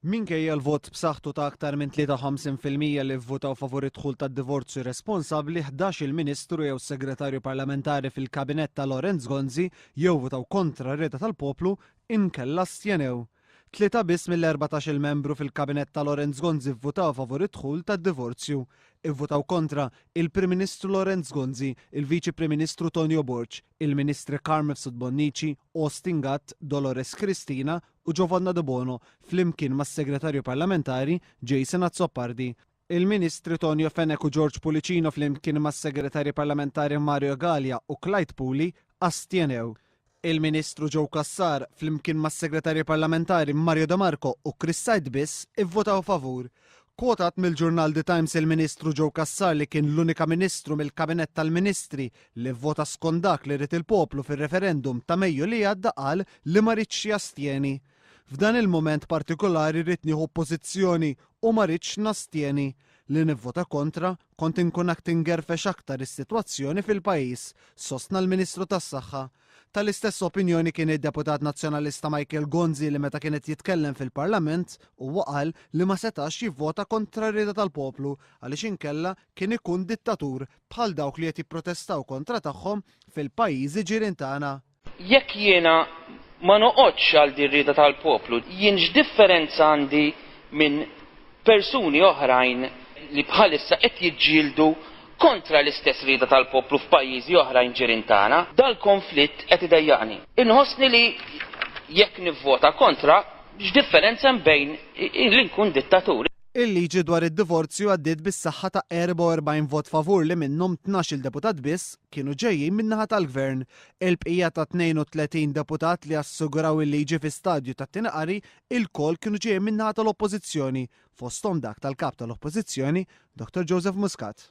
Minkejja l-vot b'saħħtu ta' aktar minn 53% li vvotaw favur id-dħul tad-divorzju responsabbli, 11 il-Ministru jew segretarju parlamentari fil-kabinett ta' Lorenz Gonzi jew votaw kontra r-rieda tal-poplu inkella astjenew. 3 biss mill-14 il-membru fil-kabinett ta' Lorenz Gonzi vvotaw favur id-dħul tad-divorzju. Ivvotaw kontra il-Prim Ministru Lorenz Gonzi, il-Viċi Prim Ministru Tonio Borg, il-Ministri Carmen Sudbonnici, Austin Gatt, Dolores Cristina u Giovanna De Bono flimkien mas-Segretarju Parlamentari Jason Azzopardi. Il-Ministri Tonio Fenech u George Pulicino flimkien mas-Segretarji Parlamentari Mario Gallia u Clyde Puli astjenew. Il-Ministru Joe Cassar flimkien mas-Segretarji Parlamentari Mario De Marco u Chris Seidbiss ivvotaw favur. Kwotat mill-ġurnal The Times il-Ministru Joe Cassar li kien l-unika Ministru mill-Kabinett tal-Ministri li vvota skont dak li rrid il-poplu fir-referendum ta' Mejju li għadda qal li ma rridx jastjeni. F'dan il-moment partikolari rrid nieħu pożizzjoni u ma rridx nastjeni. Li nivvota kontra kont inkun tingerfex aktar is-sitwazzjoni fil-pajjiż, sostna l-Ministru tas-Saħħa. Tal-istess opinjoni kien id-Deputat Nazzjonalista Michael Gonzi li meta kienet jitkellem fil-Parlament u qal li ma setax jivvota kontra r-rieda tal-poplu għaliex inkella kien ikun dittatur bħal dawk li qed jipprotestaw kontra tagħhom fil-pajjiżi ġirien tagħna. Jekk jiena ma noqgħodx għal din rieda tal-poplu, jien x'differenza għandi minn persuni oħrajn li bħalissa qed jiġġieldu kontra l-istess rieda tal-poplu f'pajjiżi oħrajn ġirien tagħna, dal-konflitt qed idejjaqni. Inħossni li jekk nivvota kontra, x'differenza bejn li nkun dittatur. Il-liġi dwar id-divorzju għaddiet bis-saħħa ta' 44 vot favur li minnhom 12 deputat biss kienu ġejjin min-naħa tal-Gvern. Il-bqija ta' 32 deputat li assiguraw il-liġi fi stadju ta' tieni qari il-kol kienu ġejjin min-naħa tal-Oppożizzjoni, fosthom dak tal-kap tal-Oppożizzjoni, Dr. Joseph Muscat.